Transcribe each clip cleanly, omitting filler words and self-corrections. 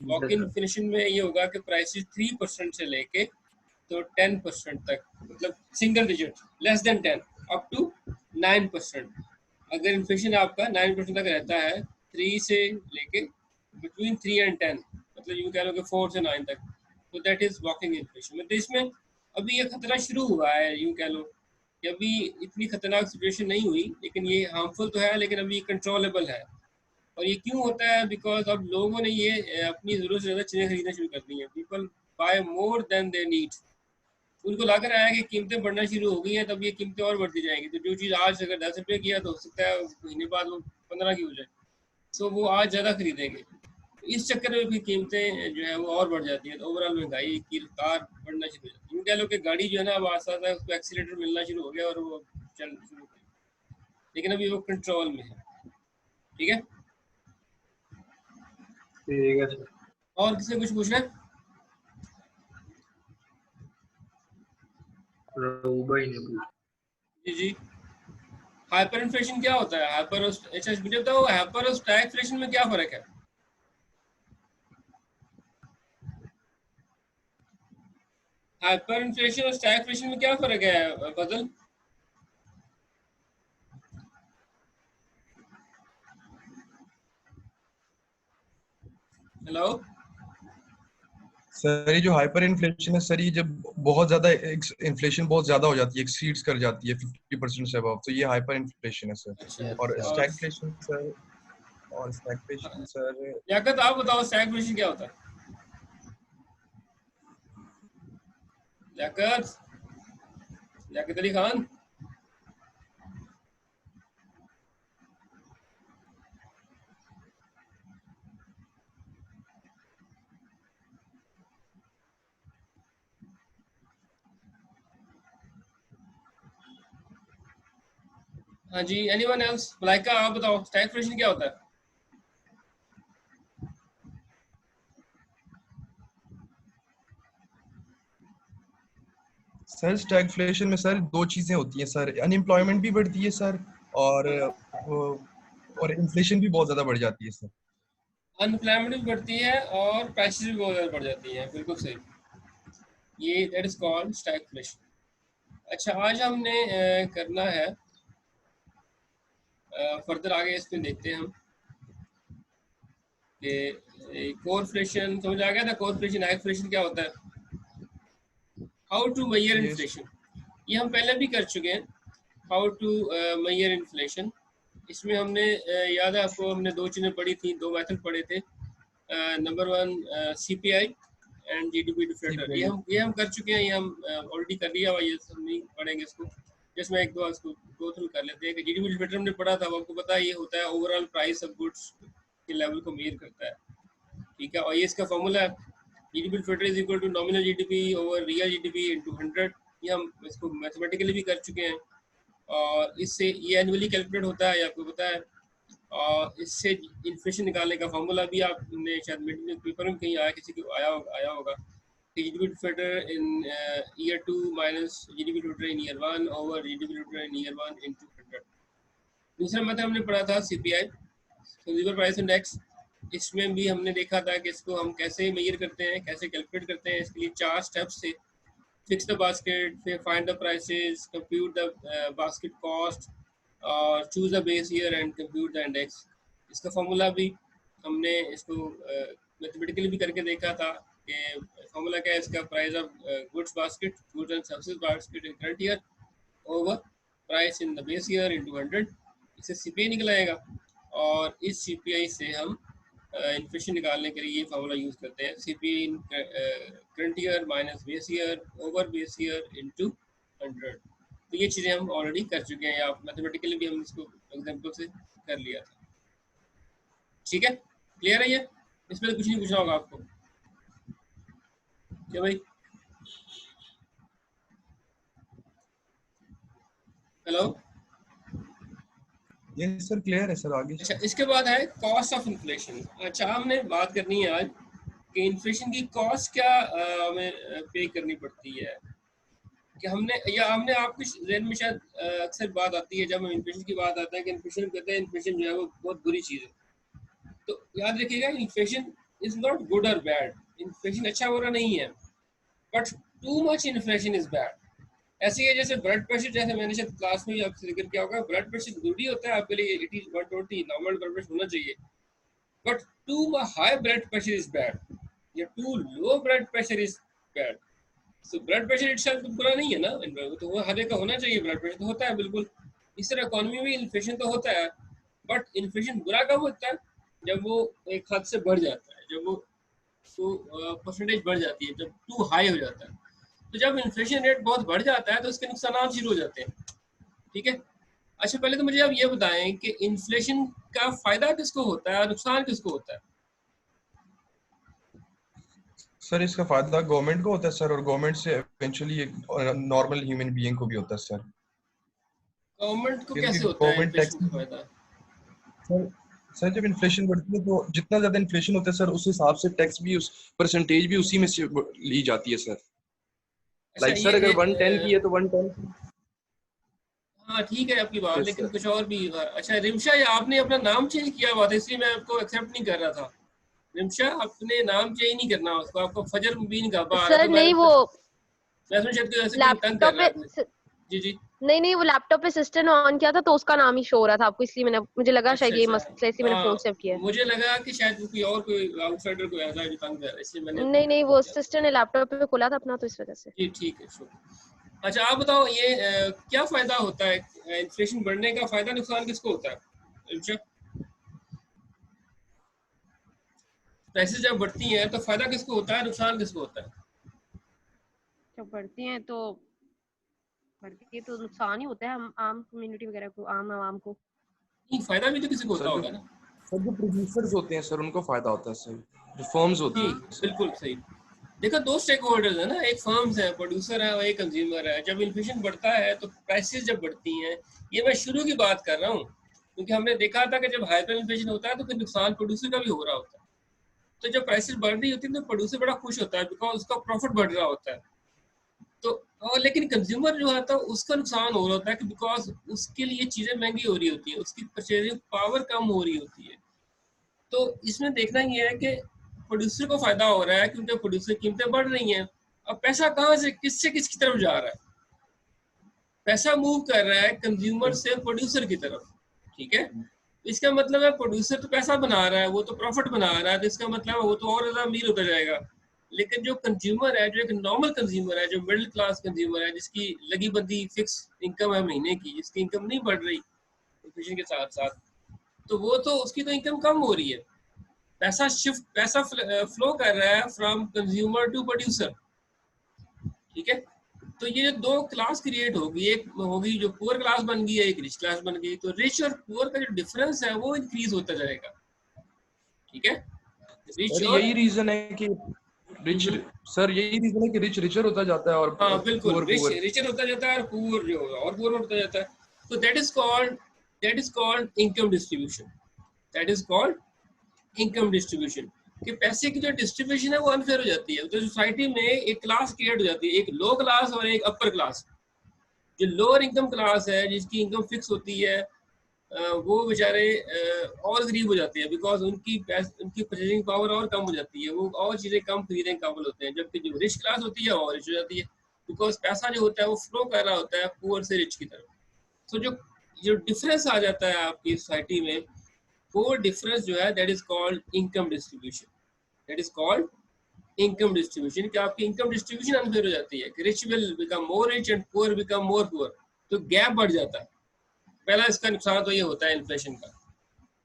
Walk in inflation में ये होगा कि प्राइसेस 3% से लेके तो 10% तक, मतलब single digit, less than 10 up to 9%। अगर इन्फ्लेशन आपका 9% तक रहता है, 3 से लेके बिटवीन 3 एंड 10, मतलब यूँ कह लो कि 4 से 9 तक, तो दैट इज वॉकिंग इन्फ्लेशन। मतलब इसमें अभी ये खतरा शुरू हुआ है, यूँ कह लो कि अभी इतनी खतरनाक सिचुएशन नहीं हुई, लेकिन ये हार्मफुल तो है, लेकिन अभी कंट्रोलेबल है। और ये क्यों होता है? बिकॉज अब लोगों ने ये अपनी ज़रूरत से ज़्यादा चीज़ें खरीदना शुरू कर दी हैं। People buy more than they need. उनको लग रहा है कि कीमतें बढ़ना शुरू हो गई हैं, तब ये कीमतें और बढ़ती जाएंगी। तो जो चीज़ आज अगर 10 रुपये की है, तो हो सकता है महीने बाद वो 15 की हो जाए, सो वो आज ज़्यादा खरीदेंगे। इस चक्कर में भी कीमतें जो है वो और बढ़ जाती हैं, तो ओवरऑल महंगाई की रफ्तार बढ़ना शुरू हो जाती है। यूँ कह लो कि गाड़ी जो है ना, अब आस्ता आस्ता उसको एक्सीलेटर मिलना शुरू हो गया और वो चल शुरू हो गई, लेकिन अभी वो कंट्रोल में है। ठीक है, ठीक है सर। और किसी कुछ पूछना है? भाई ने पूछा। जी जी। हाइपर इन्फ्लेशन क्या होता है? हाइपर, अच्छा मुझे बताओ, हाइपर और स्टैगफ्लेशन में क्या फर्क है? हाइपर इन्फ्लेशन और स्टैगफ्लेशन में क्या फर्क है फजल? हेलो। सर ये जो हाइपर इन्फ्लेशन है सर, ये जब बहुत ज्यादा इन्फ्लेशन बहुत ज्यादा हो जाती है, एक्सीड्स कर जाती है 50% से अबव, तो ये हाइपर इन्फ्लेशन है सर। अच्छा, और और स्टैगफ्लेशन सर, और स्टैगफ्लेशन सर, लियाकत आप बताओ स्टैगफ्लेशन क्या होता है? लियाकत, लियाकत अली खान। हाँ जी, एनीवन एल्स? मलाइका आप बताओ स्टैगफ्लेशन क्या होता है? सर स्टैगफ्लेशन में सर दो चीजें होती हैं सर, अनएम्प्लॉयमेंट भी बढ़ती है सर, और और इन्फ्लेशन भी बहुत ज्यादा बढ़ जाती है सर। अनएम्प्लॉयमेंट भी बढ़ती है और प्राइसेस भी बहुत ज़्यादा बढ़ जाती हैं, बिल्कुल सही। ये दैट इज कॉल्ड स्टैगफ्लेशन। अच्छा, आज हमने करना है फर्दर, आगे इसमें देखते हैं हम कि कोरफ्लेशन समझ आ गया था। कोरफ्लेशन, हाइफ्लेशन क्या होता है? हाउ टू मेजर ये इन्फ्लेशन, ये हम पहले भी कर चुके हैं। हाउ टू मेजर इन्फ्लेशन, इसमें हमने याद है आपको, हमने दो चीज़ें पढ़ी थी, दो मेथड पढ़े थे। Number one CPI and GDP deflator. ये हम कर चुके हैं, ये हम ऑलरेडी कर लिया हुआ, ये सब नहीं पढ़ेंगे इसको। जिसमें एक दो इसको गो थ्रू कर लेते हैं कि जीडीपी डिफ्लेटर हमने पढ़ा था, वो आपको पता है ये होता है ओवरऑल प्राइस ऑफ गुड्स के लेवल को मेजर करता है। ठीक है, और ये इसका फॉर्मूला है, GDP deflator is equal to nominal GDP over real GDP into 100। ये हम इसको मैथमेटिकली भी कर चुके हैं, और इससे ये एनुअली कैलकुलेट होता है, ये आपको पता है। और इससे इन्फ्लेशन निकालने का फॉर्मूला भी आपने शायद मीटिंग पेपर में कहीं आया, किसी को आया होगा कि जीडीपी डिफ्लेटर इन ईयर 2 माइनस जीडीपी डिफ्लेटर इन ईयर 1 ओवर जीडीपी डिफ्लेटर इन ईयर 1 इनटू 100। दूसरा मेथड हमने पढ़ा था सीपीआई, कंज्यूमर प्राइस इंडेक्स। इसमें भी हमने देखा था कि इसको हम कैसे मेजर करते हैं, कैसे कैलकुलेट करते हैं। इसके लिए 4 स्टेप्स थे: फिक्स द बास्केट, फिर find the prices, compute the basket cost, और choose the base year and compute the index. इसका फॉर्मूला भी हमने इसको मैथमेटिकली भी करके देखा था कि फॉर्मूला क्या है इसका: price of goods basket, goods and services basket in current year over price in the base year into 100। इससे सीपीआई निकलाएगा, और इस सीपीआई से हम इन्फ्लेशन निकालने के लिए ये फार्मूला यूज़ करते हैं: CPI in current year minus base year over base year into 100। तो ये चीज़ें हम ऑलरेडी कर चुके हैं, या मैथमेटिकली भी हम इसको एग्जाम्पल से कर लिया था। ठीक है, क्लियर है ये? इसमें तो कुछ नहीं पूछना होगा आपको, क्या भाई? हेलो। ये सर क्लियर है सर, आगे। अच्छा, इसके बाद है कॉस्ट ऑफ इन्फ्लेशन। अच्छा, हमने बात करनी है आज कि इन्फ्लेशन की कॉस्ट क्या हमें पे करनी पड़ती है। कि हमने आपके जहन में शायद अक्सर बात आती है, जब हम इन्फ्लेशन की बात आता है कि इन्फ्लेशन कहते हैं, इन्फ्लेशन जो है वो बहुत बुरी चीज़ है। तो याद रखिएगा, इन्फ्लेशन इज नॉट गुड और बैड, इन्फ्लेशन अच्छा बुरा नहीं है, but too much inflation is bad. ऐसे ही है जैसे ब्लड प्रेशर, जैसे मैंने शायद क्लास में भी आपसे जिक्र किया होगा, ब्लड प्रेशर जरूरी होता है आपके लिए, it is 120 normal blood pressure होना चाहिए, but too high blood pressure is bad या too low blood pressure is bad. तो ब्लड प्रेशर इटसेल्फ तो बुरा नहीं है ना, तो वो हर एक का होना चाहिए, ब्लड प्रेशर तो होता है बिल्कुल। इस तरह इकोनॉमी में इन्फ्लेशन तो होता है, बट इन्फ्लेशन बुरा कब होता है? जब वो एक हद से बढ़ जाता है, जब वो तो परसेंटेज बढ़ जाती है, जब टू हाई हो जाता है। तो जब इन्फ्लेशन रेट बहुत बढ़ जाता है तो उसके नुकसान शुरू हो जाते हैं, ठीक है। अच्छा, पहले तो मुझे आप ये बताएं कि इन्फ्लेशन का फायदा किसको होता है और नुकसान किसको होता है? सर इसका फायदा गवर्नमेंट को होता है सर, और गवर्नमेंट से इवेंचुअली नॉर्मल ह्यूमन बीइंग को भी होता है सर। गवर्नमेंट को क्योंकि कैसे होता है गवर्नमेंट टैक्स इन्फ्लेशन का फायदा? सर सर जब इन्फ्लेशन बढ़ती है तो जितना ज्यादा इन्फ्लेशन होता है सर, उस हिसाब से टैक्स भी, उस परसेंटेज भी उसी में से ली जाती है सर। अच्छा, लाइक सर अगर 110 की है तो 110। हाँ ठीक है आपकी बात, यस लेकिन सर। कुछ और भी। अच्छा रिमशा, ये आपने अपना नाम चेंज किया हुआ था, इसलिए मैं आपको एक्सेप्ट नहीं कर रहा था। रिमशा, अपने नाम चेंज नहीं करना उसको, आपको फजर मुबीन गाबा आ रहा है, सर तो नहीं, वो मैं शायद कोई ऐसे कोई तंग कर लैपटॉप रहा है। पे जी जी। नहीं, वो लैपटॉप पे सिस्टम ऑन किया था तो उसका नाम ही शो हो रहा था आपको, इसलिए मुझे लगा अच्छा शायद ये अच्छा। मसला, इसलिए मैंने फोन सेव किया है। मुझे लगा कि शायद कोई और, कोई आउटसाइडर कोई ऐसा है जो तंग कर रहा है, इसलिए मैंने नहीं, वो वो किया। सिस्टर ने लैपटॉप पे खोला था अपना, तो इस वजह से। जी ठीक है, शुक्रिया। अच्छा आप बताओ, ये क्या फायदा होता है इन्फ्लेशन बढ़ने का? फायदा नुकसान किसको होता है रिमशा? प्राइसेस जब बढ़ती हैं तो फायदा किसको होता है, नुकसान किसको होता है? जब बढ़ती है तो नुकसान ही होता है, हम आम कम्युनिटी वगैरह को, आम आवाम को। नहीं, फायदा भी तो किसी को होता सर होगा ना। जो प्रोड्यूसर्स होते हैं सर उनको फायदा होता है सर, जो फर्म्स होती जी हैं सर। बिल्कुल सही। देखो, दो स्टेक होल्डर्स है ना, एक फर्म्स है, प्रोड्यूसर है और एक कंज्यूमर है। जब इन्फ्लेशन बढ़ता है तो प्राइसेस जब बढ़ती हैं, ये मैं शुरू की बात कर रहा हूँ, क्योंकि हमने देखा था कि जब हाइपर इन्फ्लेशन होता है तो फिर नुकसान प्रोड्यूसर का भी हो रहा होता है। तो जब प्राइसेस बढ़ रही होती है तो प्रोड्यूसर बड़ा खुश होता है, बिकॉज उसका प्रॉफिट बढ़ रहा होता है। तो और लेकिन कंज्यूमर जो आता है उसका नुकसान हो रहा होता है, कि बिकॉज उसके लिए चीज़ें महंगी हो रही होती है, उसकी परचेजिंग पावर कम हो रही होती है। तो इसमें देखना ये है कि प्रोड्यूसर को फायदा हो रहा है क्योंकि प्रोड्यूसर कीमतें बढ़ रही हैं। अब पैसा कहाँ से, किससे किसकी तरफ जा रहा है? पैसा मूव कर रहा है कंज्यूमर से प्रोड्यूसर की तरफ, ठीक है। इसका मतलब है प्रोड्यूसर तो पैसा बना रहा है, वो तो प्रॉफिट बना रहा है, तो इसका मतलब है वो तो और ज्यादा अमीर होता जाएगा। लेकिन जो कंज्यूमर है, जो एक नॉर्मल कंज्यूमर है, जो मिडिल क्लास कंज्यूमर है, जिसकी लगी बंदी फिक्स इनकम है महीने की, जिसकी इनकम नहीं बढ़ रही इन्फ्लेशन के साथ साथ, तो वो तो उसकी तो इनकम कम हो रही है। पैसा फ्लो कर रहा है फ्रॉम कंज्यूमर टू प्रोड्यूसर, ठीक है। तो ये दो क्लास क्रिएट होगी, एक होगी जो पुअर क्लास बन गई है, एक रिच क्लास बन गई। तो रिच और पुअर का जो डिफरेंस है वो इंक्रीज होता जाएगा, ठीक है। रिच सर और यही रीजन है कि रिच सर यही रीजन है कि रिच रिचर होता जाता है और हाँ बिल्कुल, पुअर रिच पुअर। रिचर होता जाता है और पुअर जो और पुअर होता जाता है। तो that is called income distribution, that is called income distribution. कि पैसे की जो डिस्ट्रीब्यूशन है वो अनफेयर हो जाती है। तो सोसाइटी में एक क्लास क्रिएट हो जाती है, एक लो क्लास और एक अपर क्लास। जो लोअर इनकम क्लास है, जिसकी इनकम फिक्स होती है, वो बेचारे और गरीब हो जाते हैं, बिकॉज उनकी परचेजिंग पावर और कम हो जाती है, वो और चीज़ें कम खरीदने के काबिल होते हैं। जबकि जो रिच क्लास होती है और रिच हो जाती है, बिकॉज पैसा जो होता है वो फ्लो कर रहा होता है पुअर से रिच की तरफ। तो जो जो डिफरेंस आ जाता है आपकी सोसाइटी में, वो डिफरेंस जो है that is called income distribution, that is called income distribution. कि आपकी इनकम डिस्ट्रीब्यूशन अनफेयर हो जाती है, कि rich will become more rich and poor become more poor, तो गैप बढ़ जाता है। पहला इसका नुकसान तो ये होता है इन्फ्लेशन का,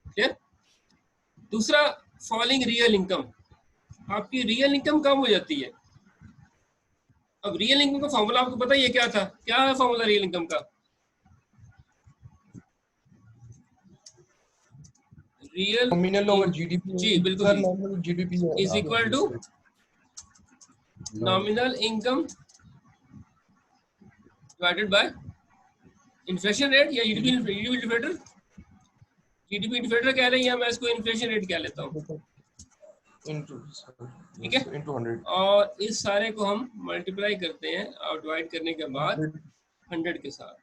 क्लियर। दूसरा, फॉलिंग रियल इनकम, आपकी रियल इनकम कम हो जाती है। अब रियल इनकम का फॉर्मूला आपको पता ही है क्या था, क्या है फॉर्मूला रियल इनकम का? Real nominal over GDP. जी बिल्कुल सर जी, nominal GDP is equal to nominal income divided by inflation rate या जीडीपी इंडिकेटर। जीडीपी इंडिकेटर कह रहे हैं, मैं इसको इन्फ्लेशन रेट कह लेता हूँ, इनटू ठीक है। इनटू 100। और इस सारे को हम मल्टीप्लाई करते हैं और डिवाइड करने के बाद 100 के साथ,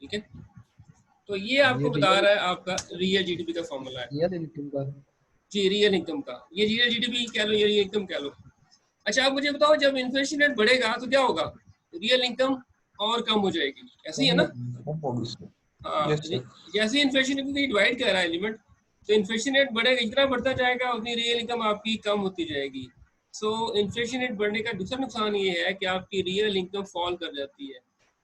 ठीक है। तो ये आपको बता रहा है आपका रियल जीडीपी का फॉर्मूला है। रियल इनकम का जी रियल इनकम का, ये रियल जीडीपी कह लो, ये रियल इनकम कह लो। अच्छा आप मुझे बताओ, जब इन्फ्लेशन रेट बढ़ेगा तो क्या होगा? रियल इनकम और कम हो जाएगी, ऐसे ही है ना? हाँ, यस सर। जैसे इन्फ्लेशन डिवाइड कर रहा है एलिमेंट, तो इन्फ्लेशन रेट बढ़ेगा, जितना बढ़ता जाएगा उतनी रियल इनकम आपकी कम होती जाएगी। सो इन्फ्लेशन रेट बढ़ने का दूसरा नुकसान ये है कि आपकी रियल इनकम फॉल कर जाती है,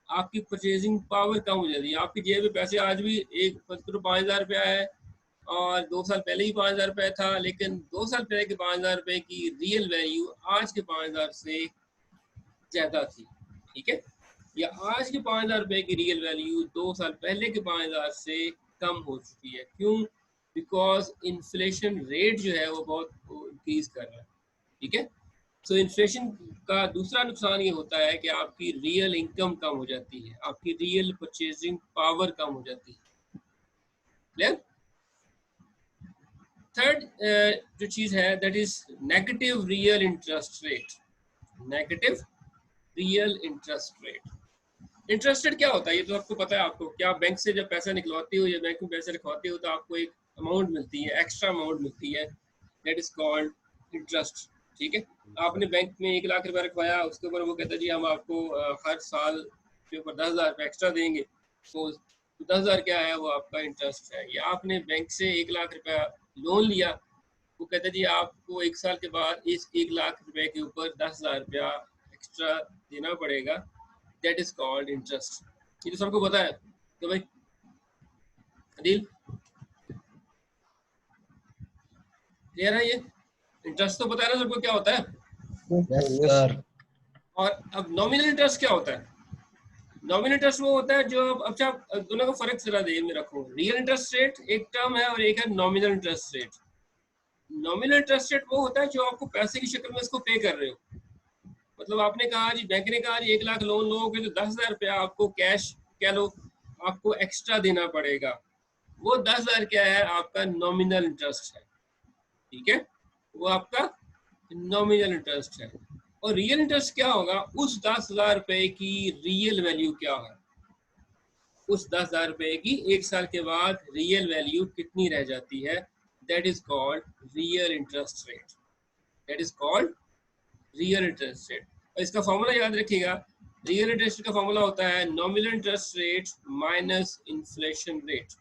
आपकी परचेजिंग पावर कम हो जाती है। आपकी जेब में पैसे आज भी एक 5,000 रुपया है और 2 साल पहले ही 5,000 रुपये था, लेकिन 2 साल पहले के 5,000 रुपये की रियल वैल्यू आज के 5,000 से ज़्यादा थी, ठीक है? या आज के 5,000 रुपये की रियल वैल्यू 2 साल पहले के 5,000 से कम हो चुकी है। क्यों? बिकॉज इन्फ्लेशन रेट जो है वो बहुत इंक्रीज कर रहा है, ठीक है? सो इन्फ्लेशन का दूसरा नुकसान ये होता है कि आपकी रियल इनकम कम हो जाती है, आपकी रियल परचेजिंग पावर कम हो जाती है। क्लियर? थर्ड जो चीज़ है that is negative real interest rate. Negative real interest rate. Interest rate क्या होता है ये तो आपको पता है। आपको क्या, बैंक से जब पैसा निकलवाते हो या बैंक में पैसे रखवाते हो तो आपको एक अमाउंट मिलती है, एक्स्ट्रा अमाउंट मिलती है, दैट इज कॉल्ड इंटरेस्ट, ठीक है? आपने बैंक में 1,00,000 रुपया रखवाया, उसके ऊपर वो कहता है जी हम आपको हर साल के ऊपर 10,000 रुपये एक्स्ट्रा देंगे। तो 10,000 क्या है, वो आपका इंटरेस्ट है। या आपने बैंक से 1,00,000 रुपया लोन लिया, वो कहता है जी आपको 1 साल के बाद इस 1,00,000 रुपये के ऊपर 10,000 रुपया एक्स्ट्रा देना पड़ेगा, दैट इज कॉल्ड इंटरेस्ट। ये तो सबको पता है। तो भाई अदिल क्लियर है? ये इंटरेस्ट तो पता है ना सबको क्या होता है। Yes sir. और अब नॉमिनल इंटरेस्ट क्या होता है? नॉमिनल इंटरेस्ट वो होता है जो, अच्छा दोनों का फर्क जरा ध्यान में रखो। रियल इंटरेस्ट रेट एक टर्म है और एक है nominal interest rate. Nominal interest rate वो होता है जो आपको पैसे की शक्ल में इसको पे कर रहे हो। मतलब आपने कहा जी, बैंक ने कहा जी 1,00,000 लोन लोगे तो 10,000 रुपया आपको कैश कह लो आपको एक्स्ट्रा देना पड़ेगा। वो 10,000 क्या है, आपका नॉमिनल इंटरेस्ट है, ठीक है? वो आपका नॉमिनल इंटरेस्ट है। और रियल इंटरेस्ट क्या होगा, उस 10,000 रुपए की रियल वैल्यू क्या है, उस 10,000 रुपए की 1 साल के बाद रियल वैल्यू कितनी रह जाती है, that is called real interest rate. That is called real interest rate. और इसका फॉर्मूला याद रखिएगा, रियल इंटरेस्ट का फॉर्मूला होता है nominal interest rate minus inflation rate.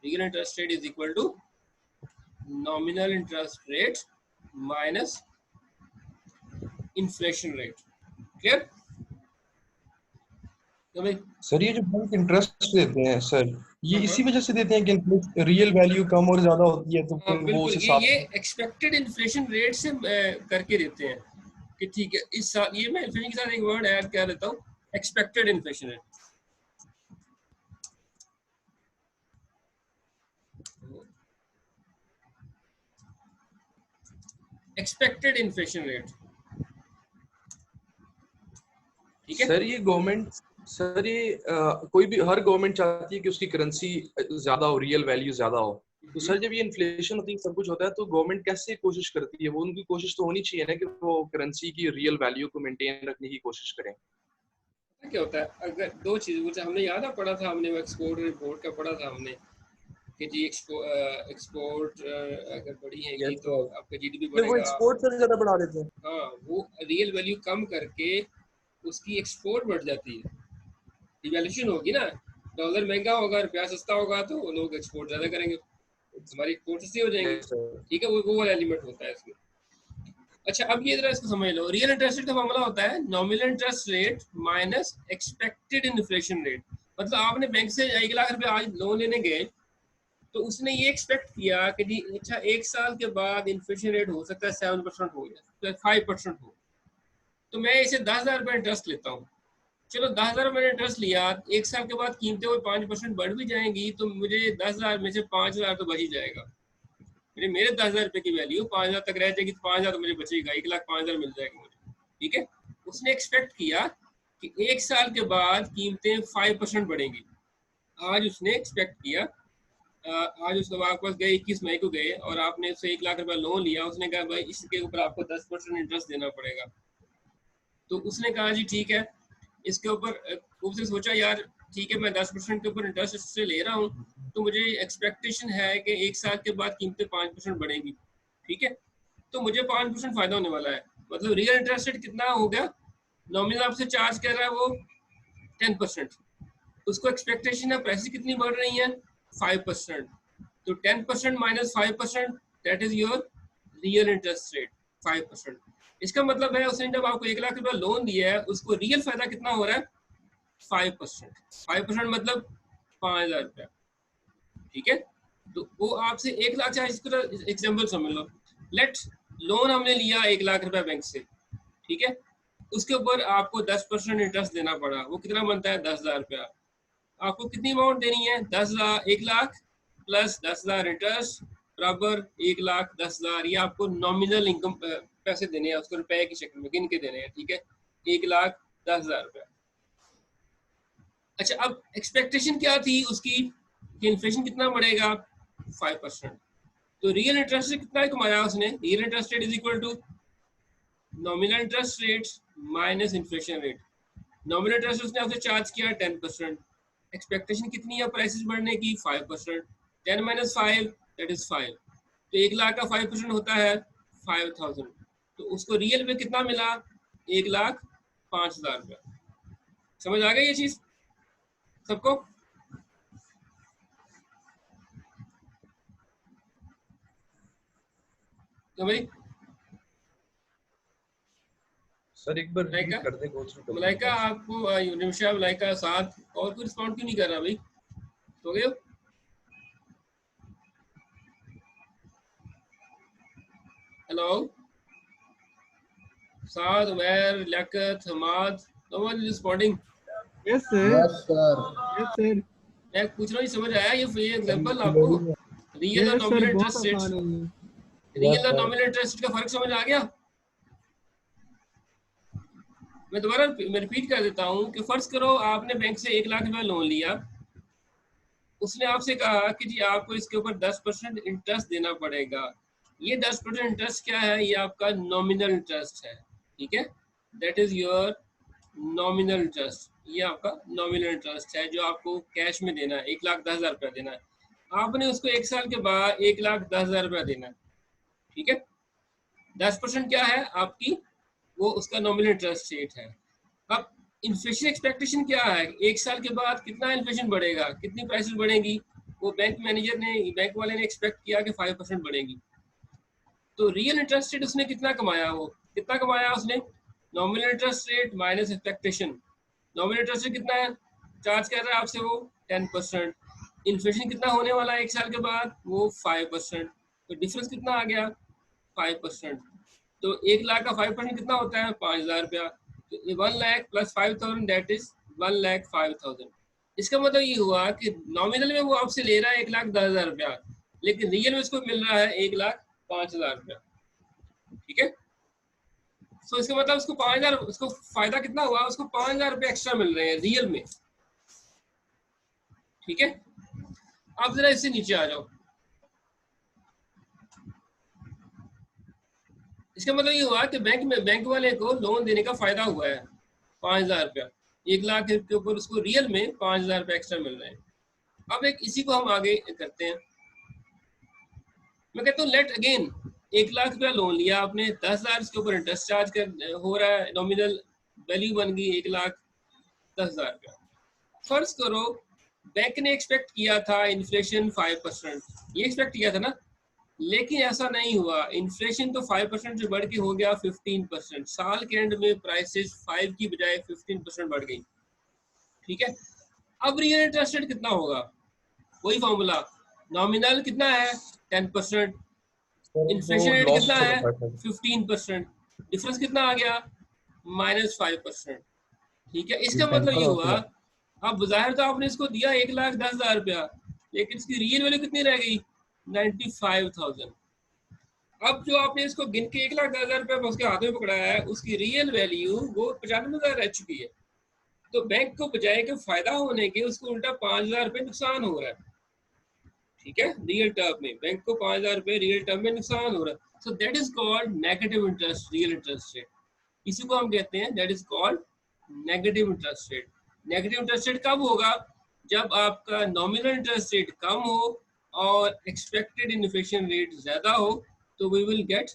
Real interest rate is equal to nominal interest rate minus inflation rate. Clear? तो भाई sir ये जो बैंक इंटरेस्ट देते हैं सर, ये हाँ, इसी वजह से देते हैं कि रियल वैल्यू कम और ज्यादा होती है तो हाँ फिर वो बिल्कुल, उस हिसाब ये एक्सपेक्टेड इन्फ्लेशन रेट से करके देते हैं कि ठीक है इस साल, ये मैं इन्फ्लेशन के साथ एक वर्ड ऐड कर देता हूँ, expected inflation rate. Expected inflation rate, ठीक है? सर ये गवर्नमेंट, सर ये कोई भी, हर गवर्नमेंट चाहती है कि उसकी करेंसी ज्यादा हो, रियल वैल्यू ज्यादा हो। तो सर जब ये इन्फ्लेशन होती है, सब कुछ होता है, तो गवर्नमेंट कैसे कोशिश करती है? वो उनकी कोशिश तो होनी चाहिए ना कि वो करेंसी की रियल वैल्यू को मेंटेन रखने की कोशिश करें। क्या होता है, अगर दो चीज़ मुझे हमने याद है पढ़ा था, हमने वो एक्सपोर्ट रिपोर्ट का पढ़ा था हमने कि जी एक्सपोर्ट अगर बढ़ी हैगी तो आपका जीडीपी वो बढ़ेगा। एक्सपोर्ट से ज्यादा बढ़ा देते हैं। हाँ, वो रियल वैल्यू कम करके उसकी एक्सपोर्ट बढ़ जाती है, डिवैल्यूएशन होगी ना, डॉलर महंगा होगा, रुपया सस्ता होगा तो लोग एक्सपोर्ट ज़्यादा करेंगे, हमारी एक्सपोर्ट सस्ती हो जाएंगी, ठीक है? वो वाला एलिमेंट होता है इसमें। अच्छा अब ये जरा इसको समझ लो, रियल इंटरेस्ट रेट का फॉर्मूला होता है nominal interest rate minus expected inflation rate. मतलब आपने बैंक से 1,00,000 रुपये आज लोन लेने गए तो उसने ये एक्सपेक्ट किया कि जी अच्छा 1 साल के बाद इन्फ्लेशन रेट हो सकता है 7% हो या 5% हो, तो मैं इसे 10,000 रुपये इंटरेस्ट लेता हूँ। चलो 10,000 रुपये इंटरेस्ट लिया, 1 साल के बाद कीमतें हुए 5% बढ़ भी जाएंगी तो मुझे 10,000 में से 5,000 तो बच ही जाएगा। मेरे 10,000 रुपये की वैल्यू 5,000 तक रह जाएगी, तो 5,000 तो मुझे बचेगा, 1,05,000 मिल जाएगा मुझे, ठीक है? उसने एक्सपेक्ट किया कि 1 साल के बाद कीमतें 5% बढ़ेंगी। आज उसने एक्सपेक्ट किया, आज उसके आपके पास गए 21 मई को गए और आपने उससे 1,00,000 रुपया लोन लिया, उसने कहा भाई इसके ऊपर आपको 10% इंटरेस्ट देना पड़ेगा। तो उसने कहा जी ठीक है, इसके ऊपर उसने सोचा यार ठीक है, मैं 10% के ऊपर इंटरेस्ट इससे ले रहा हूँ, तो मुझे एक्सपेक्टेशन है कि 1 साल के बाद कीमतें 5% बढ़ेंगी। ठीक है, तो मुझे 5% फायदा होने वाला है। मतलब रियल इंटरेस्ट रेट कितना हो गया, नॉमिनल आपसे चार्ज कर रहा है वो 10%, उसको एक्सपेक्टेशन है प्राइसेस कितनी बढ़ रही हैं 5%, तो 10% minus 5% that is your real interest rate 5%। इसका मतलब है उसने जब आपको 1 लाख रुपया लोन दिया है, उसको रियल फायदा कितना हो रहा है 5%। 5% मतलब 5,000 रुपया। ठीक है, तो वो आपसे 1 लाख, चाहे इसको एग्जाम्पल समझ लो, लेट लोन हमने लिया 1 लाख रुपया बैंक से, ठीक है, उसके ऊपर आपको 10% इंटरेस्ट देना पड़ा, वो कितना बनता है 10,000 रुपया। आपको कितनी अमाउंट देनी है 1 लाख प्लस 10,000 इंटरेस्ट बराबर 1,10,000। ये आपको नॉमिनल इनकम पैसे देने हैं, उसको रुपए की शक्ल में गिन के देने हैं। ठीक है, 1,10,000 रुपया। अच्छा, अब एक्सपेक्टेशन क्या थी उसकी कि इन्फ्लेशन कितना बढ़ेगा 5%, तो रियल इंटरेस्ट रेट कितना कमाया उसने, real interest rate is equal to nominal interest rate minus inflation rate. Nominal interest उसने आपसे चार्ज किया 10%, एक्सपेक्टेशन कितनी है प्राइसेस बढ़ने की 5%, 10 माइनस 5 दैट इज 5, तो 1 लाख का 5% होता है 5,000, तो उसको रियल में कितना मिला 1,05,000 रुपया। समझ आ गई ये चीज सबको? तो भाई सर एक बार मलाइका, रिपीट कर दे, गो थ्रू मलाइका आपको निमिषा मलाइका साथ और कोई रिस्पॉन्ड क्यों नहीं कर रहा भाई, तो गए हो? Hello Saad, Umair, Liaquat, Hamad, no one is responding. Yes sir. Yes sir. Yes sir. मैं पूछ रहा हूँ, समझ आया ये एग्जांपल आपको? रियल और यस नॉमिनल सर, बहुत इंटरेस्ट रेट, आसान है ये। रियल और नॉमिनल इंटरेस्ट रेट का फर्क समझ आ गया? मैं दोबारा मैं रिपीट कर देता हूँ कि फर्ज करो आपने बैंक से 1 लाख रुपया लोन लिया, उसने आपसे कहा कि जी आपको इसके ऊपर 10% इंटरेस्ट देना पड़ेगा। ये 10% इंटरेस्ट क्या है, ये आपका नॉमिनल इंटरेस्ट है। ठीक है, that is your nominal interest, ये आपका नॉमिनल इंटरेस्ट है जो आपको कैश में देना है, 1,10,000 रुपया देना है। आपने उसको 1 साल के बाद 1,10,000 रुपया देना है। ठीक है, 10% क्या है आपकी, वो उसका नॉमिनल इंटरेस्ट रेट है। अब इन्फ्लेशन एक्सपेक्टेशन क्या है, 1 साल के बाद कितना इन्फ्लेशन बढ़ेगा, कितनी प्राइसेस बढ़ेंगी, वो बैंक मैनेजर ने, बैंक वाले ने एक्सपेक्ट किया कि 5% बढ़ेंगी। तो रियल इंटरेस्ट रेट उसने कितना कमाया, वो कितना कमाया उसने, nominal interest rate minus expectation. Nominal interest rate कितना है, चार्ज कर रहा है आपसे वो 10%, इन्फ्लेशन कितना होने वाला है 1 साल के बाद, वो 5%, तो डिफरेंस कितना आ गया 5%। तो 1 लाख का 5% कितना होता है 5,000 रुपया, तो 1 लाख प्लस 5,000 दैट इज 1,05,000। इसका मतलब ये हुआ कि नॉमिनल में वो आपसे ले रहा है 1,10,000 रुपया, लेकिन रियल में उसको मिल रहा है 1,05,000 रुपया। ठीक है, तो इसका मतलब उसको 5,000, उसको फायदा कितना हुआ, उसको 5,000 रुपये एक्स्ट्रा मिल रहे हैं रियल में। ठीक है, आप जरा इससे नीचे आ जाओ। इसका मतलब ये हुआ कि बैंक में, बैंक वाले को लोन देने का फायदा हुआ है 5,000 रुपया, 1 लाख के ऊपर उसको रियल में 5,000 रुपया एक्स्ट्रा मिल रहे हैं। अब एक इसी को हम आगे करते हैं। मैं कहता हूँ लेट अगेन 1 लाख रुपया लोन लिया आपने, 10,000 इसके ऊपर इंटरेस्ट चार्ज कर हो रहा है, नॉमिनल वैल्यू बन गई 1,10,000 रुपया। फर्ज करो बैंक ने एक्सपेक्ट किया था इन्फ्लेशन 5%, ये एक्सपेक्ट किया था ना, लेकिन ऐसा नहीं हुआ। इन्फ्लेशन तो 5% से बढ़ के हो गया 15%। साल के एंड में प्राइसेस 5 की बजाय 15% बढ़ गई। ठीक है, अब रियल इंटरेस्ट रेट कितना होगा, वही फॉर्मूला, नॉमिनल कितना है 10%, इन्फ्लेशन रेट कितना है 15%, डिफरेंस कितना आ गया -5%। ठीक है, इसका मतलब ये हुआ, अब बाहर तो आपने इसको दिया 1,10,000 रुपया, लेकिन इसकी रियल वैल्यू कितनी रह गई 95,000। अब जो आपने इसको गिन के 1,10,000 रुपया उसके हाथ में पकड़ाया है, उसकी रियल वैल्यू वो 95,000 रह चुकी है। तो बैंक को बजाय के फायदा होने के उसको उल्टा 5,000 रुपये नुकसान हो रहा है। ठीक है, रियल टर्म में बैंक को 5,000 रुपये रियल टर्म में नुकसान हो रहा है। सो that is called negative interest, real interest rate. इसी को हम कहते हैं that is called negative interest rate. Negative interest rate कब होगा? जब आपका नॉमिनल इंटरेस्ट रेट कम हो और एक्सपेक्टेड इन्फ्लेशन रेट ज्यादा हो, तो we will get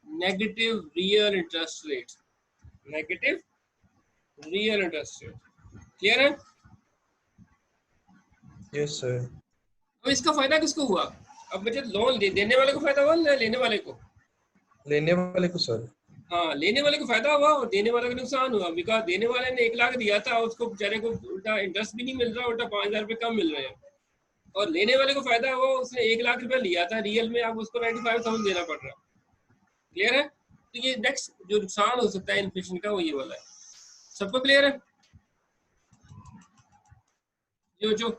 negative real interest rate, negative real interest rate. Clear है? Yes sir. अब इसका फायदा किसको हुआ? अब मुझे लोन देने वाले को फायदा हुआ या लेने वाले को? लेने वाले को सर। हाँ, लेने वाले को फायदा हुआ और देने वाले को नुकसान हुआ। बिकॉज देने वाले ने 1 लाख दिया था, उसको बेचारे को उल्टा इंटरेस्ट भी नहीं मिल रहा, उल्टा 5,000 रुपये कम मिल रहे हैं। और लेने वाले को फायदा हुआ, उसने 1 लाख रुपया लिया था रियल में, अब उसको 95,000 देना पड़ रहा है। क्लियर है? तो ये नेक्स्ट जो नुकसान हो सकता है इन्फ्लेशन का, वो ये वाला है। सबको क्लियर है? जो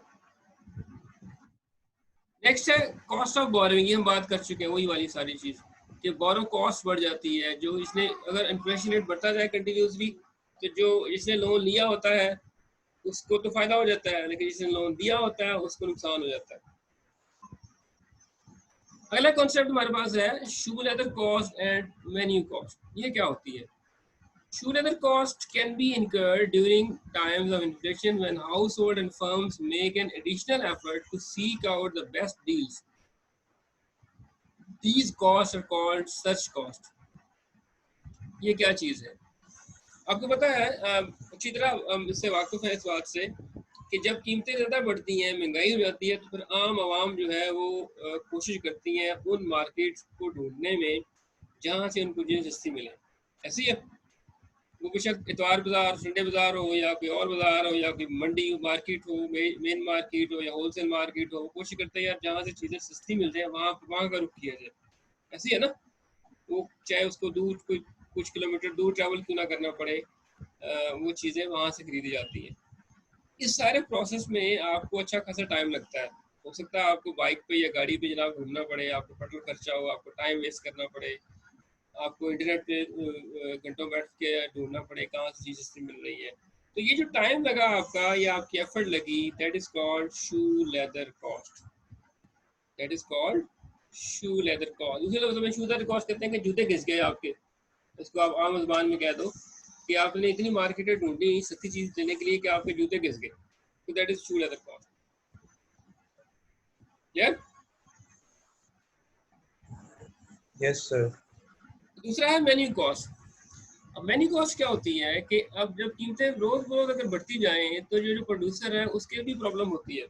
नेक्स्ट है कॉस्ट ऑफ बोरोइंग। ये हम बात कर चुके हैं, वही वाली सारी चीज कि बोरो कॉस्ट बढ़ जाती है। जो इसने अगर इन्फ्लेशन रेट बढ़ता जाए कंटिन्यूसली, तो जो जिसने लोन लिया होता है उसको तो फायदा हो जाता है, लेकिन जिसने लोन दिया होता है उसको नुकसान हो जाता है। अगला कॉन्सेप्ट हमारे पास है shoe leather cost and menu cost. ये क्या होती है? Shoe leather cost can be incurred during times of inflation when households and firms make an additional effort to seek out the best deals. These costs are called surge cost. ये क्या चीज़ है? आपको पता है, अच्छी तरह इससे वाकिफ है इस बात से कि जब कीमतें ज़्यादा बढ़ती हैं, महंगाई हो जाती है, तो फिर आम आवाम जो है वो कोशिश करती हैं उन मार्केट्स को ढूंढने में जहाँ से उनको चीज़ें सस्ती मिले। ऐसी है वो बेशक इतवार बाजार, संडे बाजार हो या कोई और बाजार हो या कोई मंडी मार्केट हो, मेन मार्केट हो या होलसेल मार्केट हो, वो कोशिश करते हैं यार जहाँ से चीज़ें सस्ती मिल जाए वहाँ का रुख किया जाए। ऐसी है ना? वो चाहे उसको दूर कोई कुछ किलोमीटर दूर ट्रैवल क्यों ना करना पड़े, वो चीज़ें वहाँ से खरीदी जाती हैं। इस सारे प्रोसेस में आपको अच्छा खासा टाइम लगता है। हो सकता है आपको बाइक पे या गाड़ी पे जनाब घूमना पड़े, आपको पेट्रोल खर्चा हो, आपको टाइम वेस्ट करना पड़े, आपको इंटरनेट पे घंटों बैठ के ढूंढना पड़े कहाँ से चीज़ सस्ती मिल रही है। तो ये जो टाइम लगा आपका या आपकी एफर्ट लगी, that is called shoe leather cost. That is called shoe leather cost. दूसरे लफ्ज़ों में शू लेदर कॉस्ट कहते हैं कि जूते घिस गए आपके। इसको आप आम ज़बान में कह दो कि आपने इतनी मार्केटें ढूंढी सस्ती चीज़ देने के लिए कि आपके जूते घिस गए, तो that is shoe leather cost. Yes sir. दूसरा है मेन्यू कॉस्ट। अब मेन्यू कॉस्ट क्या होती है कि अब जब कीमतें रोज रोज अगर बढ़ती जाएं तो जो प्रोड्यूसर है उसके भी प्रॉब्लम होती है।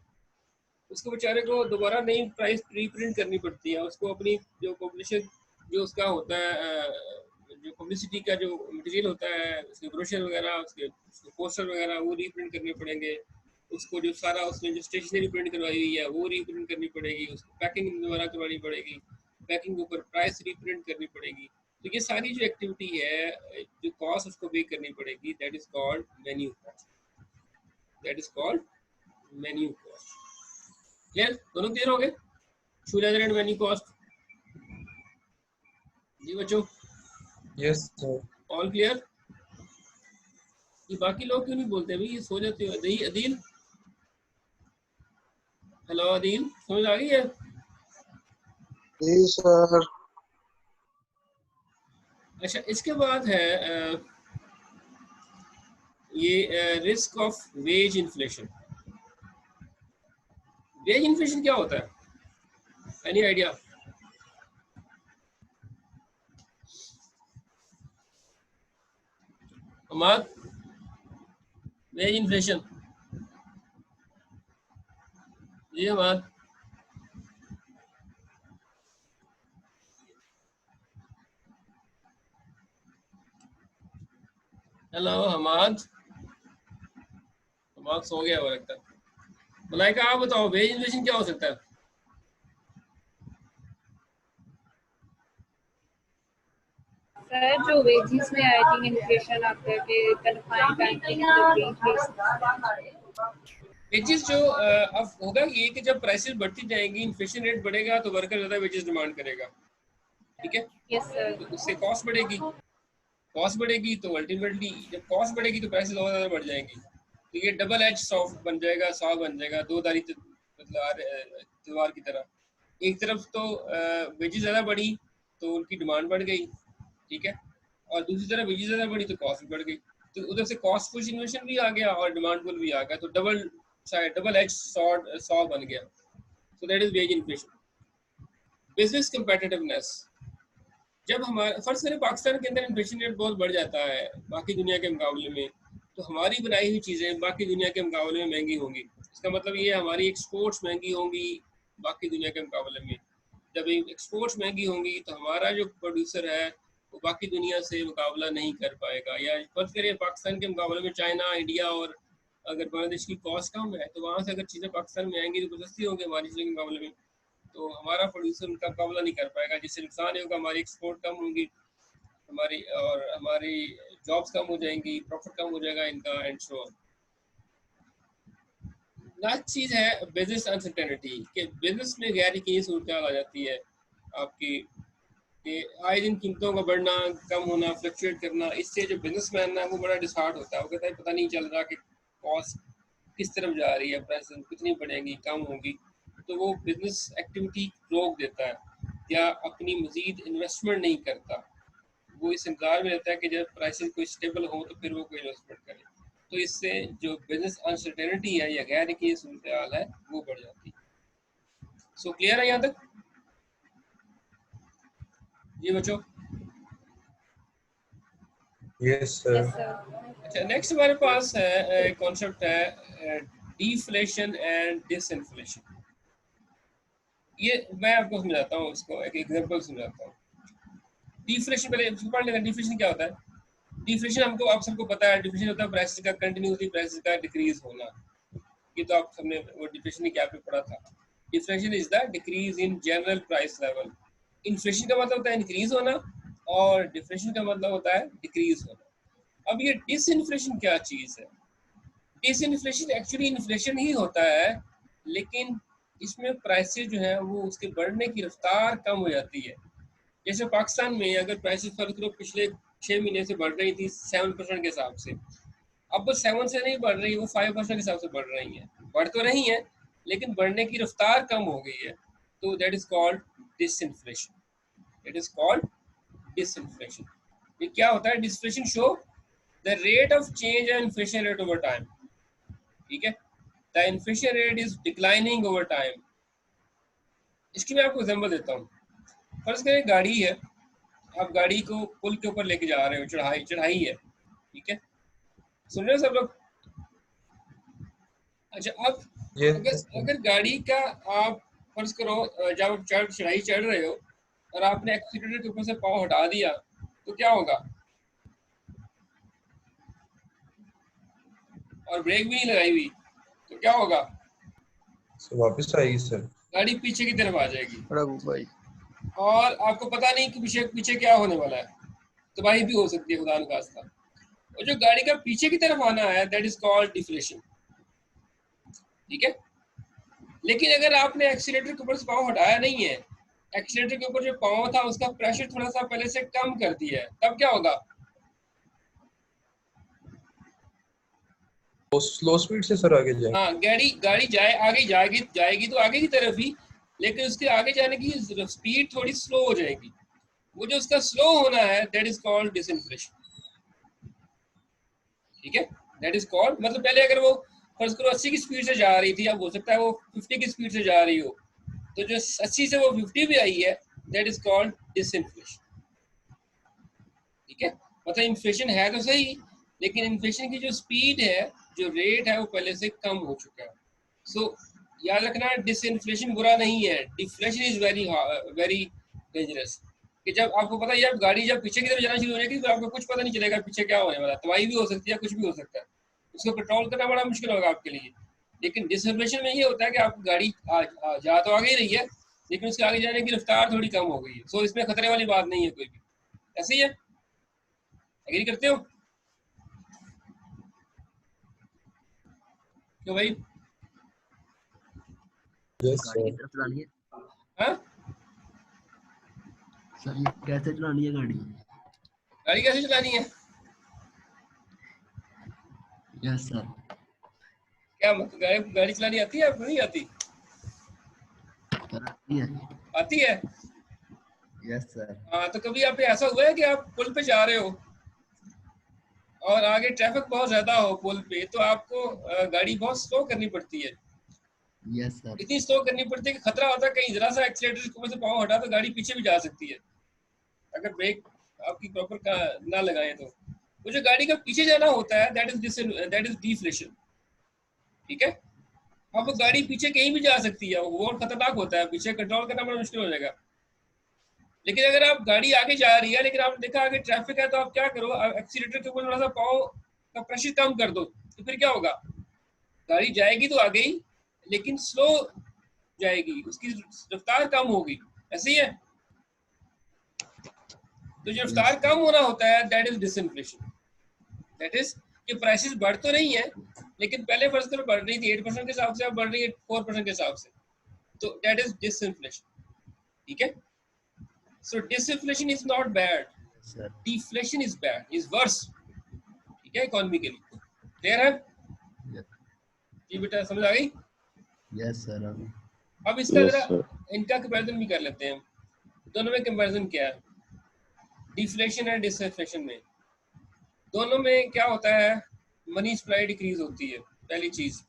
उसको बेचारे को दोबारा नई प्राइस रीप्रिंट करनी पड़ती है। उसको अपनी जो पब्लिशर जो उसका होता है, जो पब्लिसिटी का जो मटेरियल होता है, उसके ब्रोशर वगैरह, उसके पोस्टर वगैरह, वो रीप्रिंट करने पड़ेंगे। उसको जो सारा उसने जो स्टेशनरी प्रिंट करवाई हुई है वो रीप्रिंट करनी पड़ेगी। उसको पैकिंग दोबारा करवानी पड़ेगी, पैकिंग के ऊपर प्राइस रीप्रिंट करनी पड़ेगी। तो ये सारी जो एक्टिविटी है, जो कॉस्ट उसको पे करनी पड़ेगी, that is called menu cost. That is called menu cost. Clear? दोनों क्लियर हो गए? शू लेदर एंड मेन्यू कॉस्ट। जी बच्चों, यस सर। All clear? ये बाकी लोग क्यों नहीं बोलते भाई? ये सो जाते हो। अदील, हेलो अदील, समझ आ गई है? जी सर। अच्छा, इसके बाद है ये risk of wage inflation. Wage inflation क्या होता है? Any idea? Hamad, wage inflation. जी हमाद, हेलो हमाद। हमाद सो गया हुआ लगता है। मलाइका आप बताओ, वेज इन्फ्लेशन क्या हो सकता है? सर जो वेजेस में आई थिंक इन्फ्लेशन आता है कि तनख्वाहें बैंकिंग वेजेस जो अब होगा ये कि जब प्राइसेस बढ़ती जाएंगी, इन्फ्लेशन रेट बढ़ेगा तो वर्कर ज़्यादा वेजेस डिमांड करेगा। ठीक है? Yes sir. तो उससे कॉस्ट बढ़ेगी। कॉस्ट बढ़ेगी तो अल्टीमेटली जब कॉस्ट बढ़ेगी तो प्राइसेस और ज़्यादा बढ़ जाएंगी। तो ये डबल एज सॉफ्ट बन जाएगा, सॉ बन जाएगा, दो धारी तलवार की तरह। एक तरफ तो वेजेस ज़्यादा बढ़ी तो उनकी डिमांड बढ़ गई, ठीक है, और दूसरी तरफ वेजेस ज़्यादा बढ़ी तो कॉस्ट भी बढ़ गई। तो उधर से कॉस्ट पुश इन्फ्लेशन भी आ गया और डिमांड पुल भी आ गया, तो डबल एज सॉ बन गया। So that is wage inflation. Business competitiveness, जब हमारा फर्ज करें पाकिस्तान के अंदर इन्फ्लेशन रेट बहुत बढ़ जाता है बाकी दुनिया के मुकाबले में, तो हमारी बनाई हुई चीज़ें बाकी दुनिया के मुकाबले में महंगी होंगी। इसका मतलब ये हमारी एक्सपोर्ट्स महंगी होंगी बाकी दुनिया के मुकाबले में। जब एक्सपोर्ट्स महंगी होंगी तो हमारा जो प्रोड्यूसर है वो बाकी दुनिया से मुकाबला नहीं कर पाएगा। या फर्ज करिए पाकिस्तान के मुकाबले में चाइना, इंडिया और अगर बांग्लादेश की कॉस्ट कम है तो वहाँ से अगर चीज़ें पाकिस्तान में आएंगी तो सस्ती होंगी हमारी चीज़ों के मुकाबले में, तो हमारा प्रोड्यूसर उनका मुकाबला नहीं कर पाएगा, जिससे नुकसान होगा, हमारी एक्सपोर्ट कम होंगी, हमारी जॉब्स कम हो जाएंगी, प्रॉफिट कम हो जाएगा इनका, एंड सो ऑन। लास्ट चीज़ है बिजनेस अनसर्टेनिटी, कि बिजनेस में गैर यकीनी सूरत आ जाती है आपकी, कि आए दिन कीमतों का बढ़ना, कम होना, फ्लक्चुएट करना, इससे जो बिजनेसमैन है वो बड़ा डिसहार्ट होता है। वो कहता है पता नहीं चल रहा कि कॉस्ट किस तरफ जा रही है, प्राइस कितनी बढ़ेगी, कम होगी, तो वो बिजनेस एक्टिविटी रोक देता है या अपनी मजीद इन्वेस्टमेंट नहीं करता। वो इस इंतजार में रहता है कि जब प्राइसेस कोई स्टेबल हो तो फिर वो कोई इन्वेस्टमेंट करे। तो इससे जो बिजनेस अनसर्टेनिटी है या गैर यकीनी सूरत हाल है वो बढ़ जाती है। सो क्लियर है यहाँ तक जी बच्चों? Yes sir. Yes, sir. अच्छा, नेक्स्ट हमारे पास है कॉन्सेप्ट है डिफ्लेशन एंड डिसइंफ्लेशन। ये मैं आपको समझाता हूँ, इसको एक एग्जांपल समझाता हूँ। डिफ्लेशन पहले पढ़ लेना, डिफ्लेशन क्या होता है। डिफ्लेशन आप सबको पता है, डिफ्लेशन होता है प्राइसेस का कंटिन्यूसली प्राइसेस का डिक्रीज होना। ये तो आप सबने वो डिफ्लेशन की क्या पे पढ़ा था। Deflation is the decrease in general price level. Inflation का मतलब होता है इंक्रीज होना और डिफ्लेशन का मतलब होता है डिक्रीज होना। अब ये डिसइन्फ्लेशन क्या चीज है? डिसइन्फ्लेशन एक्चुअली इन्फ्लेशन ही होता है, लेकिन इसमें प्राइसेस जो है वो उसके बढ़ने की रफ्तार कम हो जाती है। जैसे पाकिस्तान में अगर प्राइसेस फर्क करो पिछले 6 महीने से बढ़ रही थी 7% के हिसाब से, अब वो 7 से नहीं बढ़ रही, वो 5% के हिसाब से बढ़ रही हैं। बढ़ तो रही हैं लेकिन बढ़ने की रफ्तार कम हो गई है, तो that is called disinflation. It is called disinflation. ये क्या होता है? Disinflation show the rate of change and inflation rate over time. ठीक है, the inflation rate is declining over time. इसकी मैं आपको एग्जांपल देता हूँ। फर्ज करें गाड़ी है, आप गाड़ी को पुल के ऊपर लेके जा रहे हो, चढ़ाई है, ठीक है, सुन रहे हो सब लोग? अच्छा, अब अगर गाड़ी का आप फर्ज करो जब आप चढ़ाई चढ़ रहे हो और आपने एक्सीलरेटर के ऊपर से पाँव हटा दिया तो क्या होगा? और ब्रेक भी नहीं लगाई हुई तो क्या होगा? वापस आएगी सर, गाड़ी पीछे की तरफ आ जाएगी भाई और आपको पता नहीं कि पीछे क्या होने वाला है, तबाही भी हो सकती है खुदा न खास्ता। और जो गाड़ी का पीछे की तरफ आना है दैट इज कॉल्ड डिफ्लेशन। ठीक है, लेकिन अगर आपने एक्सीलेटर के ऊपर से पाँव हटाया नहीं है, एक्सीलेटर के ऊपर जो पाँव था उसका प्रेशर थोड़ा सा पहले से कम कर दिया है, तब क्या होगा? स्लो स्पीड से सर आगे जाएगी। हाँ, गाड़ी आगे जाएगी तो आगे की तरफ ही, लेकिन उसके आगे जाने की स्पीड थोड़ी स्लो हो जाएगी। वो जो उसका स्लो होना है दैट इज कॉल्ड डिसइन्फ्लेशन। ठीक है, दैट इज कॉल्ड, मतलब पहले अगर वो फर्ज करो 80 की स्पीड से जा रही थी, अब हो सकता है वो 50 की स्पीड से जा रही हो, तो जो 80 से वो 50 पे आई है दैट इज कॉल्ड डिसइन्फ्लेशन। ठीक है, मतलब इन्फ्लेशन है तो सही, लेकिन इन्फ्लेशन की जो स्पीड है, जो रेट है, वो पहले से कम हो चुका है। सो याद रखना, डिसइन्फ्लेशन बुरा नहीं है, डिफ्लेशन इज वेरी डेंजरस। कि जब आपको पता है, जब पीछे की तरफ जाना शुरू हो जाएगी तो आपको कुछ पता नहीं चलेगा पीछे क्या होने वाला है, तबाही भी हो सकती है, कुछ भी हो सकता है, उसको कंट्रोल करना बड़ा मुश्किल होगा आपके लिए। लेकिन डिसइन्फ्लेशन में ये होता है कि आप गाड़ी जा तो आगे ही रही है, लेकिन उसके आगे जाने की रफ्तार थोड़ी कम हो गई है। सो इसमें खतरे वाली बात नहीं है कोई भी। ऐसे ही है, एग्री करते हो क्यों भाई? यस गाड़ी सर। कैसे चलानी है हाँ, सर? ये कैसे चलानी है गाड़ी? गाड़ी कैसे चलानी है? Yes sir. क्या मतलब गाड़ी चलानी आती है आपको? नहीं आती? सर आती है। आती है। Yes sir. हाँ, तो कभी आप पे ऐसा हुआ है कि आप पुल पे जा रहे हो और आगे ट्रैफिक बहुत ज्यादा हो पुल पे, तो आपको गाड़ी बहुत स्लो करनी पड़ती है। Yes sir. इतनी स्लो करनी पड़ती है कि खतरा होता है कहीं जरा सा एक्सीलेटर के ऊपर से पाँव हटा तो गाड़ी पीछे भी जा सकती है, अगर ब्रेक आपकी प्रॉपर ना लगाएं तो। वो जो गाड़ी का पीछे जाना होता है दैट इज डिफ्लेशन, ठीक है। अब वो गाड़ी पीछे कहीं भी जा सकती है, वो और खतरनाक होता है, पीछे कंट्रोल करना बड़ा मुश्किल हो जाएगा। लेकिन अगर आप गाड़ी आगे जा रही है लेकिन आपने देखा आगे ट्रैफिक है, तो आप क्या करो, एक्सीलेटर के ऊपर थोड़ा सा पाँव का प्रेशर कम कर दो, तो फिर क्या होगा, गाड़ी जाएगी तो आगे ही लेकिन स्लो जाएगी, उसकी रफ्तार कम होगी, ऐसे ही है। तो जो रफ्तार कम होना होता है दैट इज डिसइंफ्लेशन, दैट इज कि प्राइसेस बढ़ तो नहीं है लेकिन पहले फर्ज करो बढ़ रही थी 8% के हिसाब से, अब बढ़ रही है 4% के हिसाब से, तो दैट इज डिसइंफ्लेशन, ठीक है। So disinflation is not bad, sir deflation is bad, is worse, ठीक है, इकोनॉमी के लिए। क्लियर है जी बेटा, समझ आ गई? Yes sir. अब इसका जरा इनका कंपैरिजन भी कर लेते हैं, दोनों में कंपैरिजन क्या है, डिफ्लेशन एंड डिसइंफ्लेशन में। दोनों में क्या होता है, मनी सप्लाई डिक्रीज होती है, पहली चीज,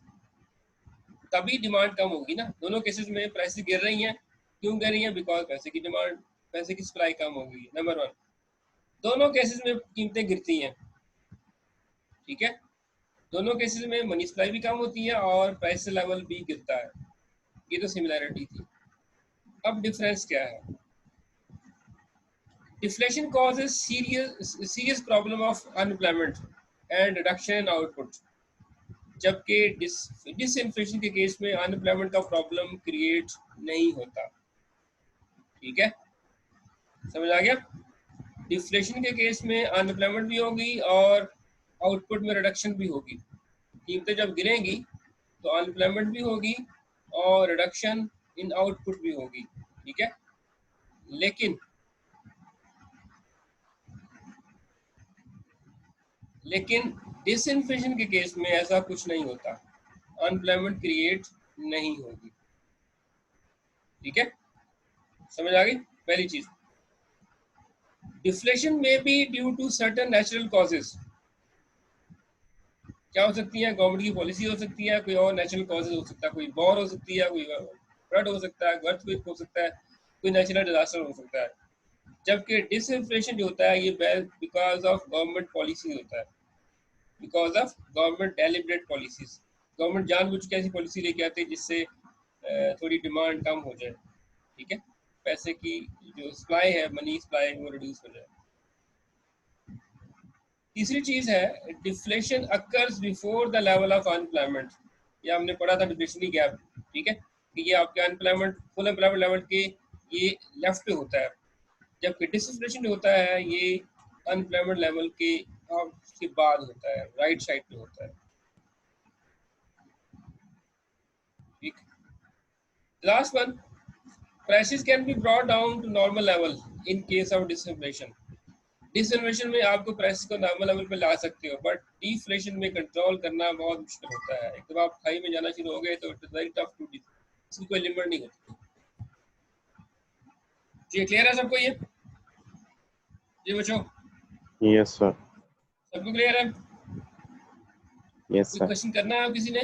तभी डिमांड कम होगी ना। दोनों केसेस में प्राइसेस गिर रही हैं, क्यों गिर रही हैं, बिकॉज पैसे की सप्लाई कम हो गई, नंबर 1। दोनों केसेस में कीमतें गिरती हैं, ठीक है, दोनों केसेस में मनी सप्लाई भी कम होती है और प्राइस लेवल भी गिरता है, ये तो सिमिलैरिटी थी। अब डिफरेंस क्या है, deflation causes serious problem of unemployment and reduction in output, जबकि डिसइंफ्लेशन के केस में अनएम्प्लॉयमेंट का प्रॉब्लम क्रिएट नहीं होता, ठीक है, समझ आ गया। डिफ्लेशन के केस में अनएम्प्लॉयमेंट भी होगी और आउटपुट में रिडक्शन भी होगी, कीमतें जब गिरेंगी तो अनएम्प्लॉयमेंट भी होगी और रिडक्शन इन आउटपुट भी होगी, ठीक है। लेकिन डिसइंफ्लेशन के केस में ऐसा कुछ नहीं होता, अनएम्प्लॉयमेंट क्रिएट नहीं होगी, ठीक है, समझ आ गई पहली चीज। डिफ्लेशन में भी due to certain natural causes, क्या हो सकती है, गवर्नमेंट की पॉलिसी हो सकती है, कोई और नेचुरल कॉजेज हो सकता है, कोई वॉर हो सकती है, कोई फ्लड हो सकता है, अर्थक्वेक हो सकता है, कोई नेचुरल डिजास्टर हो सकता है। जबकि डिसइंफ्लेशन जो होता है ये बिकॉज ऑफ गवर्नमेंट पॉलिसी होता है, because of government deliberate policies, government जानबूझ के ऐसी पॉलिसी लेके आती है जिससे थोड़ी डिमांड कम हो जाए, ठीक है, पैसे की जो सप्लाई है, मनी सप्लाई, वो रिड्यूस हो जाए। तीसरी चीज है deflation occurs before the level of unemployment, ये हमने पढ़ा था डिफ्लेशनरी गैप, ठीक है, कि ये आपके अनएम्प्लॉयमेंट फुल एम्प्लॉयमेंट लेवल के ये लेफ्ट पे होता है, जबकि डिसइंफ्लेशन जो होता है ये अनएम्प्लॉयमेंट लेवल के बाद होता है, राइट साइड पे होता है, ठीक। Last one, prices can be brought down to normal level in case of disinflation. Disinflation में आपको प्राइस को नॉर्मल लेवल पे ला सकते हो, बट डिफ्लेशन में कंट्रोल करना बहुत मुश्किल होता है। एक बार आप हाई में जाना शुरू हो गए तो it is very tough to, इसकी कोई लिमिट नहीं होती। जी क्लियर है सबको ये? जी बच्चों? Yes sir. सबको क्लियर है? यस कोई सर। क्वेश्चन करना है किसी ने?